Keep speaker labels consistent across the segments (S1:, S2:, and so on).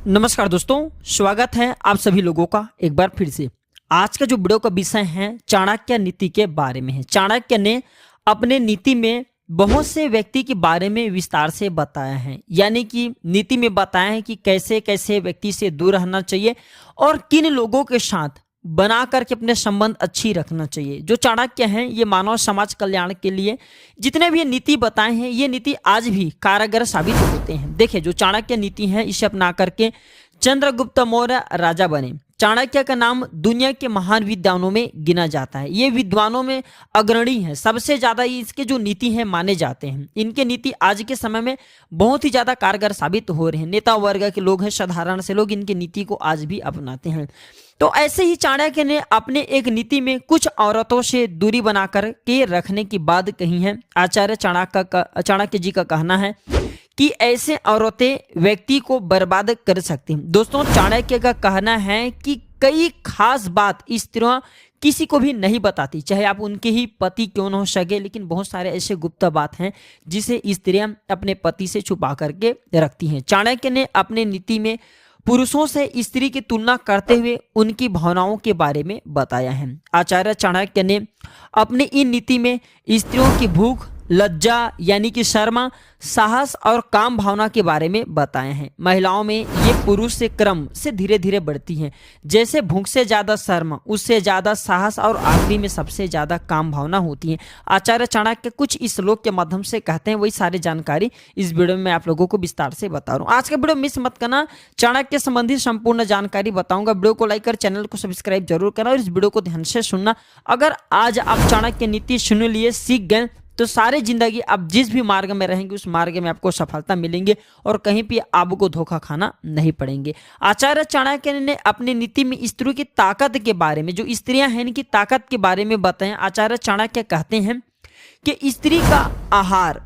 S1: नमस्कार दोस्तों, स्वागत है आप सभी लोगों का एक बार फिर से। आज का जो वीडियो का विषय है चाणक्य नीति के बारे में है। चाणक्य ने अपने नीति में बहुत से व्यक्ति के बारे में विस्तार से बताया है, यानी कि नीति में बताया है कि कैसे कैसे व्यक्ति से दूर रहना चाहिए और किन लोगों के साथ बना करके अपने संबंध अच्छी रखना चाहिए। जो चाणक्य हैं ये मानव समाज कल्याण के लिए जितने भी नीति बताए हैं ये नीति आज भी कारगर साबित होते हैं। देखिए, जो चाणक्य नीति है इसे अपना करके चंद्रगुप्त मौर्य राजा बने। चाणक्य का नाम दुनिया के महान विद्वानों में गिना जाता है। ये विद्वानों में अग्रणी है, सबसे ज्यादा इसके जो नीति हैं माने जाते हैं। इनके नीति आज के समय में बहुत ही ज्यादा कारगर साबित हो रहे हैं। नेता वर्ग के लोग हैं, साधारण से लोग इनके नीति को आज भी अपनाते हैं। तो ऐसे ही चाणक्य ने अपने एक नीति में कुछ औरतों से दूरी बनाकर के रखने की बात कही है। आचार्य चाणक्य जी का कहना है कि ऐसे औरतें व्यक्ति को बर्बाद कर सकती हैं। दोस्तों, चाणक्य का कहना है कि कई खास बात स्त्रियां किसी को भी नहीं बताती, चाहे आप उनके ही पति क्यों न हो सके, लेकिन बहुत सारे ऐसे गुप्त बात हैं जिसे स्त्रियां अपने पति से छुपा करके रखती हैं। चाणक्य ने अपने नीति में पुरुषों से स्त्री की तुलना करते हुए उनकी भावनाओं के बारे में बताया है। आचार्य चाणक्य ने अपने इन नीति में स्त्रियों की भूख, लज्जा यानी कि शर्म, साहस और काम भावना के बारे में बताए हैं। महिलाओं में ये पुरुष से क्रम से धीरे धीरे बढ़ती हैं। जैसे भूख से ज्यादा शर्म, उससे ज्यादा साहस और आखिरी में सबसे ज्यादा काम भावना होती है। आचार्य चाणक्य कुछ इस श्लोक के माध्यम से कहते हैं, वही सारी जानकारी इस वीडियो में मैं आप लोगों को विस्तार से बता रहा हूँ। आज का वीडियो मिस मत करना, चाणक्य संबंधी संपूर्ण जानकारी बताऊंगा। वीडियो को लाइक कर चैनल को सब्सक्राइब जरूर करना और इस वीडियो को ध्यान से सुनना। अगर आज आप चाणक्य नीति सुन लिए, सीख गए, तो सारी जिंदगी आप जिस भी मार्ग में रहेंगे उस मार्ग में आपको सफलता मिलेंगे और कहीं भी आपको धोखा खाना नहीं पड़ेंगे। आचार्य चाणक्य ने अपनी नीति में स्त्रियों की ताकत के बारे में, जो स्त्रियां हैं इनकी ताकत के बारे में बताएं। आचार्य चाणक्य कहते हैं कि स्त्री का आहार,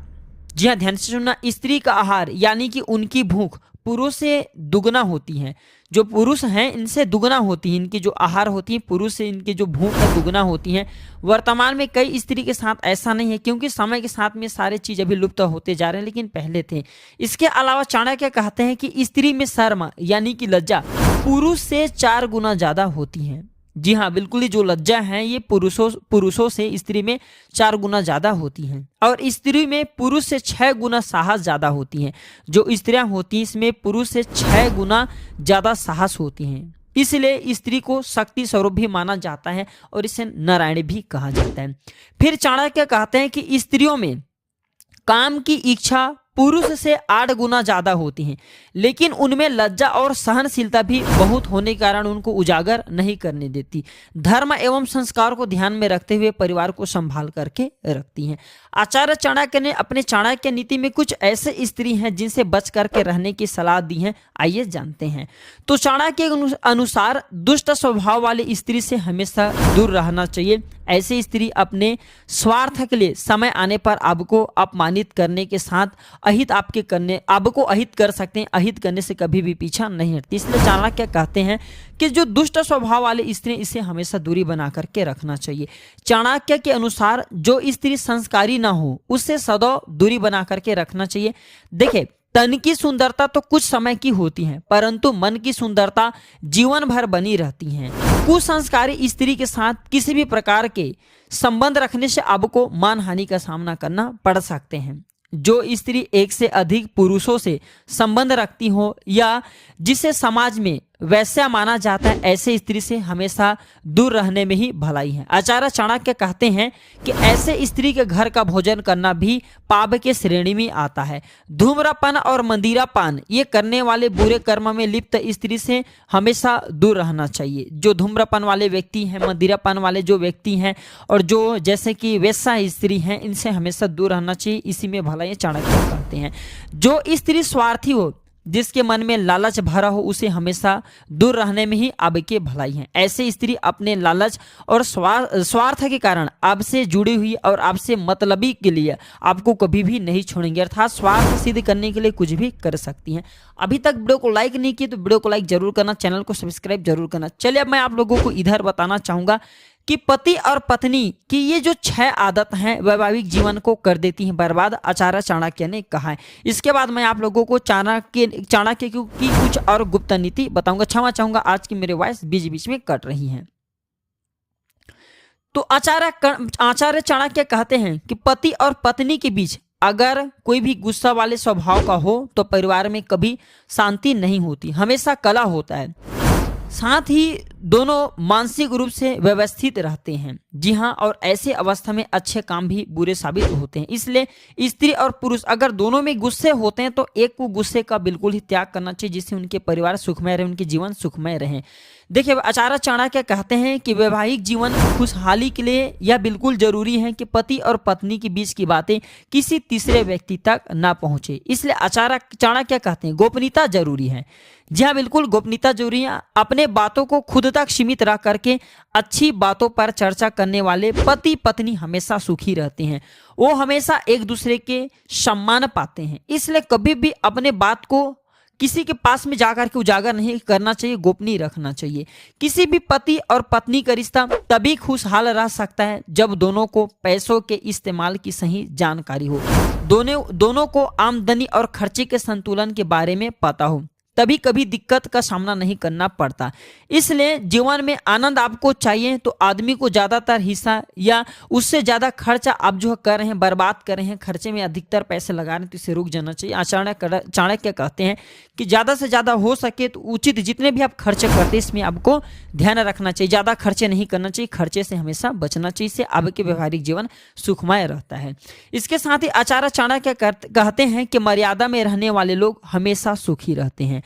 S1: जी हाँ ध्यान से सुनना, स्त्री का आहार यानी कि उनकी भूख पुरुष से दुगना होती है। जो पुरुष हैं इनसे दुगना होती है, इनकी जो आहार होती है पुरुष से इनकी जो भूख है दुगना होती है। वर्तमान में कई स्त्री के साथ ऐसा नहीं है, क्योंकि समय के साथ में सारे चीज अभी लुप्त होते जा रहे हैं, लेकिन पहले थे। इसके अलावा चाणक्य कहते हैं कि स्त्री में शर्म यानी कि लज्जा पुरुष से 4 गुना ज्यादा होती है। जी हाँ, बिल्कुल ही जो लज्जा है ये पुरुषों से स्त्री में 4 गुना ज्यादा होती हैं। और स्त्री में पुरुष से 6 गुना साहस ज्यादा होती हैं। जो स्त्रियां होती हैं इसमें पुरुष से 6 गुना ज्यादा साहस होती हैं। इसलिए स्त्री को शक्ति स्वरूप भी माना जाता है और इसे नारायण भी कहा जाता है। फिर चाणक्य कहते हैं कि स्त्रियों में काम की इच्छा पुरुष से 8 गुना ज्यादा होती हैं, लेकिन उनमें लज्जा और सहनशीलता भी बहुत होने के कारण उनको उजागर नहीं करने देती। धर्म एवं संस्कार को ध्यान में रखते हुए परिवार को संभाल करके रखती हैं। आचार्य चाणक्य ने अपने चाणक्य नीति में कुछ ऐसे स्त्री हैं जिनसे बच करके रहने की सलाह दी है। आइए जानते हैं। तो चाणक्य के अनुसार दुष्ट स्वभाव वाली स्त्री से हमेशा दूर रहना चाहिए। ऐसी स्त्री अपने स्वार्थ के लिए समय आने पर आपको अपमानित करने के साथ आपको अहित कर सकते हैं। अहित करने से कभी भी पीछा नहीं हटती। इसलिए चाणक्य कहते हैं कि जो दुष्ट स्वभाव वाली स्त्री, इसे हमेशा दूरी बना करके रखना चाहिए। चाणक्य के अनुसार जो स्त्री संस्कारी ना हो उससे सदैव दूरी बना करके रखना चाहिए। देखिए, तन की सुंदरता तो कुछ समय की होती है, परंतु मन की सुंदरता जीवन भर बनी रहती है। कुसंस्कारी स्त्री के साथ किसी भी प्रकार के संबंध रखने से आपको मानहानि का सामना करना पड़ सकते हैं। जो स्त्री एक से अधिक पुरुषों से संबंध रखती हो या जिसे समाज में वैश्या माना जाता है, ऐसे स्त्री से हमेशा दूर रहने में ही भलाई है। आचार्य चाणक्य कहते हैं कि ऐसे स्त्री के घर का भोजन करना भी पाप के श्रेणी में आता है। धूम्रपान और मंदिरापान ये करने वाले बुरे कर्म में लिप्त स्त्री से हमेशा दूर रहना चाहिए। जो धूम्रपान वाले व्यक्ति हैं, मंदिरापान वाले जो व्यक्ति हैं और जो जैसे कि वैश्या स्त्री हैं, इनसे हमेशा दूर रहना चाहिए। इसी में भलाई चाणक्य कहते हैं। जो स्त्री स्वार्थी हो, जिसके मन में लालच भरा हो, उसे हमेशा दूर रहने में ही आपकी भलाई है। ऐसे स्त्री अपने लालच और स्वार्थ के कारण आपसे जुड़ी हुई और आपसे मतलबी के लिए आपको कभी भी नहीं छोड़ेंगे, अर्थात स्वार्थ सिद्ध करने के लिए कुछ भी कर सकती हैं। अभी तक वीडियो को लाइक नहीं किया तो वीडियो को लाइक जरूर करना, चैनल को सब्सक्राइब जरूर करना। चलिए अब मैं आप लोगों को इधर बताना चाहूंगा कि पति और पत्नी की ये जो 6 आदत हैं वैवाहिक जीवन को कर देती हैं बर्बाद, आचार्य चाणक्य ने कहा है। इसके बाद मैं आप लोगों को चाणक्य की कुछ और गुप्त नीति बताऊंगा। क्षमा चाहूंगा आज की मेरे वॉइस बीच बीच में कट रही है। तो आचार्य चाणक्य कहते हैं कि पति और पत्नी के बीच अगर कोई भी गुस्सा वाले स्वभाव का हो तो परिवार में कभी शांति नहीं होती, हमेशा कलह होता है। साथ ही दोनों मानसिक रूप से व्यवस्थित रहते हैं। जी हाँ, और ऐसे अवस्था में अच्छे काम भी बुरे साबित होते हैं। इसलिए स्त्री और पुरुष अगर दोनों में गुस्से होते हैं तो एक को गुस्से का बिल्कुल ही त्याग करना चाहिए, जिससे उनके परिवार सुखमय रहे, उनके जीवन सुखमय रहे। देखिए, आचार्य चाणक्य कहते हैं कि वैवाहिक जीवन खुशहाली के लिए यह बिल्कुल जरूरी है कि पति और पत्नी के बीच की बातें किसी तीसरे व्यक्ति तक ना पहुंचे। इसलिए आचार्य चाणक्य कहते हैं गोपनीयता जरूरी है। जी हाँ, बिल्कुल गोपनीयता जरूरी है। अपने बातों को खुद तक सीमित रख करके अच्छी बातों पर चर्चा करने वाले पति पत्नी हमेशा सुखी रहते हैं। वो हमेशा एक दूसरे के सम्मान पाते हैं। इसलिए कभी भी अपने बात को किसी के पास में जाकर के उजागर नहीं करना चाहिए, गोपनीय रखना चाहिए। किसी भी पति और पत्नी का रिश्ता तभी खुशहाल रह सकता है जब दोनों को पैसों के इस्तेमाल की सही जानकारी हो, दोनों को आमदनी और खर्चे के संतुलन के बारे में पता हो, तभी कभी दिक्कत का सामना नहीं करना पड़ता। इसलिए जीवन में आनंद आपको चाहिए तो आदमी को ज़्यादातर हिस्सा या उससे ज़्यादा खर्चा आप जो कर रहे हैं, बर्बाद कर रहे हैं, खर्चे में अधिकतर पैसे लगा रहे हैं, तो इसे रुक जाना चाहिए। आचार्य चाणक्य कहते हैं कि ज़्यादा से ज़्यादा हो सके तो उचित जितने भी आप खर्चे करते हैं इसमें आपको ध्यान रखना चाहिए। ज़्यादा खर्चे नहीं करना चाहिए, खर्चे से हमेशा बचना चाहिए। इससे आपके व्यवहारिक जीवन सुखमय रहता है। इसके साथ ही आचार्य चाणक्य कहते हैं कि मर्यादा में रहने वाले लोग हमेशा सुखी रहते हैं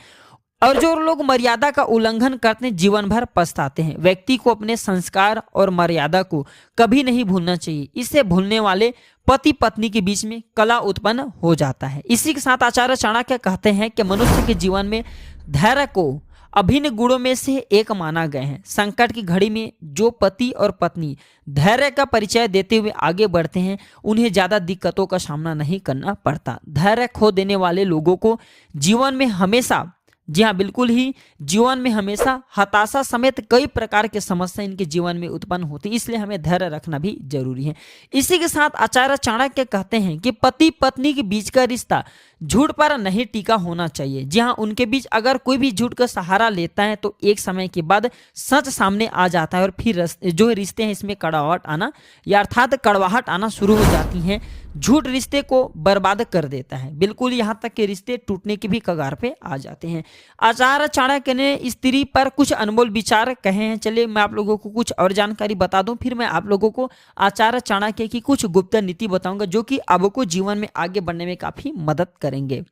S1: और जो लोग मर्यादा का उल्लंघन करते हैं जीवन भर पछताते हैं। व्यक्ति को अपने संस्कार और मर्यादा को कभी नहीं भूलना चाहिए। इससे भूलने वाले पति पत्नी के बीच में कलह उत्पन्न हो जाता है। इसी के साथ आचार्य चाणक्य कहते हैं कि मनुष्य के जीवन में धैर्य को अभिन्न गुणों में से एक माना गया है। संकट की घड़ी में जो पति और पत्नी धैर्य का परिचय देते हुए आगे बढ़ते हैं उन्हें ज्यादा दिक्कतों का सामना नहीं करना पड़ता। धैर्य खो देने वाले लोगों को जीवन में हमेशा, जी हाँ बिल्कुल ही, जीवन में हमेशा हताशा समेत कई प्रकार के समस्या इनके जीवन में उत्पन्न होती है। इसलिए हमें धैर्य रखना भी जरूरी है। इसी के साथ आचार्य चाणक्य कहते हैं कि पति पत्नी के बीच का रिश्ता झूठ पर नहीं टिका होना चाहिए। जी हाँ, उनके बीच अगर कोई भी झूठ का सहारा लेता है तो एक समय के बाद सच सामने आ जाता है और फिर जो रिश्ते हैं इसमें कड़वाहट आना या अर्थात कड़वाहट आना शुरू हो जाती है। झूठ रिश्ते को बर्बाद कर देता है, बिल्कुल यहाँ तक कि रिश्ते टूटने की भी कगार पे आ जाते हैं। आचार्य चाणक्य ने स्त्री पर कुछ अनमोल विचार कहे हैं। चलिए मैं आप लोगों को कुछ और जानकारी बता दूं, फिर मैं आप लोगों को आचार्य चाणक्य की कुछ गुप्त नीति बताऊंगा जो कि आपको जीवन में आगे बढ़ने में काफी मदद करेंगे।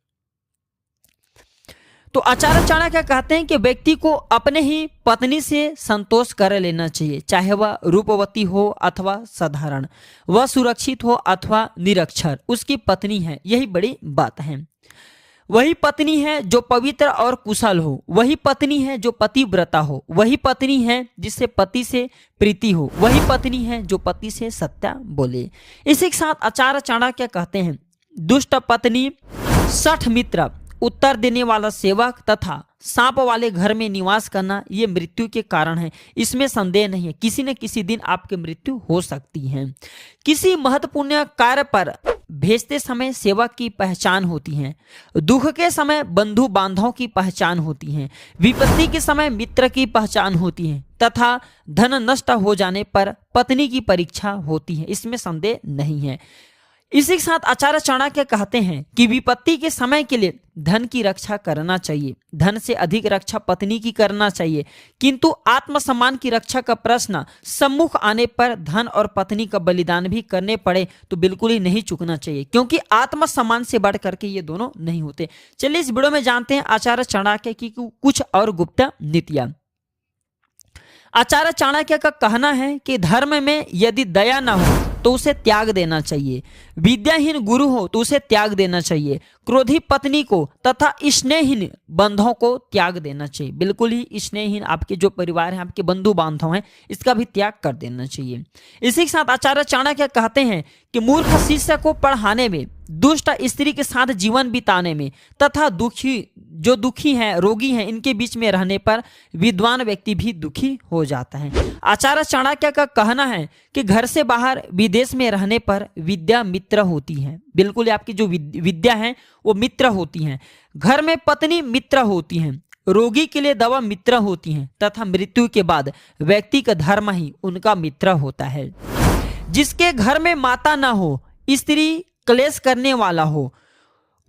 S1: तो आचार्य चाणक्य कहते हैं कि व्यक्ति को अपने ही पत्नी से संतोष कर लेना चाहिए, चाहे वह रूपवती हो अथवा साधारण, वह सुरक्षित हो अथवा निरक्षर, उसकी पत्नी है, यही बड़ी बात है। वही पत्नी है जो पवित्र और कुशल हो, वही पत्नी है जो पतिव्रता हो, वही पत्नी है जिससे पति से प्रीति हो, वही पत्नी है जो पति से सत्य बोले। इसी के साथ आचार्य चाणक्य कहते हैं दुष्ट पत्नी, सठ मित्र, उत्तर देने वाला सेवक तथा सांप वाले घर में निवास करना ये मृत्यु के कारण है। इसमें संदेह नहीं है, किसी न किसी दिन आपकी मृत्यु हो सकती है। किसी महत्वपूर्ण कार्य पर भेजते समय सेवक की पहचान होती है, दुख के समय बंधु बांधवों की पहचान होती है, विपत्ति के समय मित्र की पहचान होती है तथा धन नष्ट हो जाने पर पत्नी की परीक्षा होती है। इसमें संदेह नहीं है। इसी के साथ आचार्य चाणक्य कहते हैं कि विपत्ति के समय के लिए धन की रक्षा करना चाहिए, धन से अधिक रक्षा पत्नी की करना चाहिए, किंतु आत्मसम्मान की रक्षा का प्रश्न सम्मुख आने पर धन और पत्नी का बलिदान भी करने पड़े तो बिल्कुल ही नहीं चूकना चाहिए, क्योंकि आत्मसम्मान से बढ़ करके ये दोनों नहीं होते। चलिए इस वीडियो में जानते हैं आचार्य चाणक्य की कुछ और गुप्त नीतियां। आचार्य चाणक्य का कहना है कि धर्म में यदि दया न हो तो उसे त्याग देना चाहिए, विद्याहीन गुरु हो तो उसे त्याग देना चाहिए, क्रोधी पत्नी को तथा स्नेहहीन बंधुओं को त्याग देना चाहिए। बिल्कुल ही स्नेहहीन आपके जो परिवार हैं, आपके बंधु बांधव हैं, इसका भी त्याग कर देना चाहिए। इसी के साथ आचार्य चाणक्य कहते हैं कि मूर्ख शिष्य को पढ़ाने में, दुष्ट स्त्री के साथ जीवन बिताने में तथा दुखी हैं, रोगी हैं, इनके बीच में रहने पर विद्वान व्यक्ति भी दुखी हो जाता है। आचार्य चाणक्य का कहना है कि घर से बाहर विदेश में रहने पर विद्या मित्र होती है। बिल्कुल आपकी जो विद्या है वो मित्र होती हैं। घर में पत्नी मित्र होती हैं, रोगी के लिए दवा मित्र होती हैं तथा मृत्यु के बाद व्यक्ति का धर्म ही उनका मित्र होता है। जिसके घर में माता ना हो, स्त्री क्लेश करने वाला हो,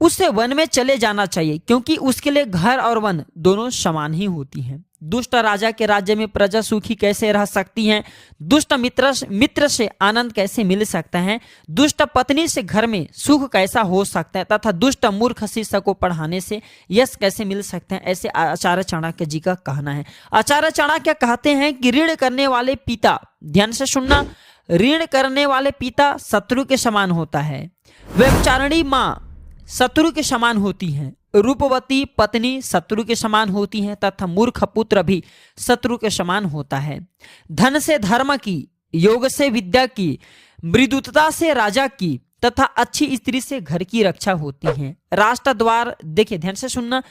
S1: उसे वन में चले जाना चाहिए, क्योंकि उसके लिए घर और वन दोनों समान ही होती हैं। दुष्ट राजा के राज्य में प्रजा सुखी कैसे रह सकती है? दुष्ट मित्र से आनंद कैसे मिल सकता है? दुष्ट पत्नी से घर में सुख कैसा हो सकता है? तथा दुष्ट मूर्ख शिष्य को पढ़ाने से यश कैसे मिल सकते हैं? ऐसे आचार्य चाणक्य जी का कहना है। आचार्य चाणक्य कहते हैं कि ऋण करने वाले पिता, ध्यान से सुनना, ऋण करने वाले पिता शत्रु के समान होता है। व्यभिचारिणी माँ शत्रु के समान होती हैं। रूपवती पत्नी शत्रु के समान होती हैं तथा मूर्ख पुत्र भी शत्रु के समान होता है। धन से धर्म की, योग से विद्या की, मृदुता से राजा की तथा अच्छी स्त्री से घर की रक्षा होती है। राष्ट्र द्वार, देखिए ध्यान से सुनना,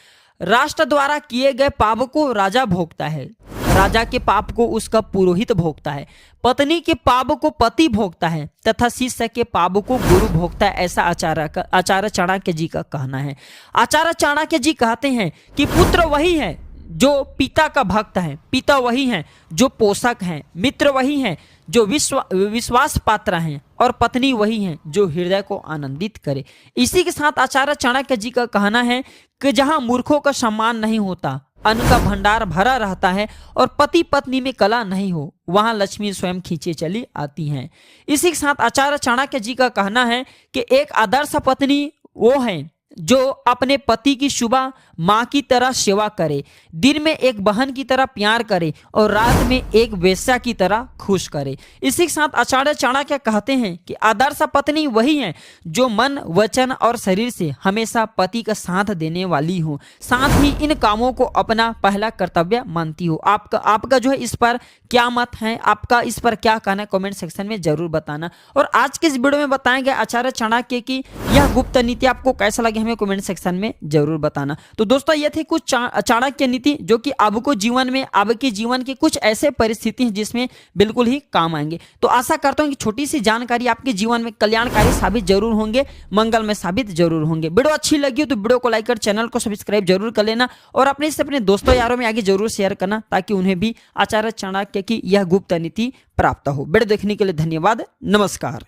S1: राष्ट्र द्वारा किए गए पाप को राजा भोगता है, राजा के पाप को उसका पुरोहित भोगता है, पत्नी के पाप को पति भोगता है तथा शिष्य के पाप को गुरु भोगता है। ऐसा आचार्य चाणक्य जी का कहना है। आचार्य चाणक्य जी कहते हैं कि पुत्र वही है जो पिता का भक्त है, पिता वही है जो पोषक हैं, मित्र वही हैं जो विश्वास पात्र हैं और पत्नी वही है जो हृदय को आनंदित करे। इसी के साथ आचार्य चाणक्य जी का कहना है कि जहां मूर्खों का सम्मान नहीं होता, अन्न का भंडार भरा रहता है और पति पत्नी में कला नहीं हो, वहां लक्ष्मी स्वयं खींचे चली आती हैं। इसी के साथ आचार्य चाणक्य जी का कहना है कि एक आदर्श पत्नी वो है जो अपने पति की सुबह माँ की तरह सेवा करे, दिन में एक बहन की तरह प्यार करे और रात में एक वेश्या की तरह खुश करे। इसी के साथ आचार्य चाणक्य कहते हैं कि आदर्श पत्नी वही है जो मन, वचन और शरीर से हमेशा पति का साथ देने वाली हो, साथ ही इन कामों को अपना पहला कर्तव्य मानती हो। आपका जो है इस पर क्या मत है, आपका इस पर क्या कहना है, कमेंट सेक्शन में जरूर बताना। और आज के इस वीडियो में बताए गए आचार्य चाणक्य की यह गुप्त नीति आपको कैसा लगे हमें कमेंट सेक्शन में जरूर बताना। तो दोस्तों ये थी कुछ चाणक्य नीति जो कि आपको जीवन में, आपके जीवन की कुछ ऐसे परिस्थिति हैं जिसमें बिल्कुल ही काम आएंगे। तो आशा करता हूं कि छोटी सी जानकारी आपके जीवन में कल्याणकारी साबित जरूर होंगे, मंगल में साबित जरूर होंगे। वीडियो अच्छी लगी हो तो वीडियो को लाइक कर चैनल को सब्सक्राइब जरूर कर लेना और अपने दोस्तों यारों में आगे जरूर शेयर करना ताकि उन्हें भी आचार्य चाणक्य की यह गुप्त नीति प्राप्त हो। वीडियो देखने के लिए धन्यवाद। नमस्कार।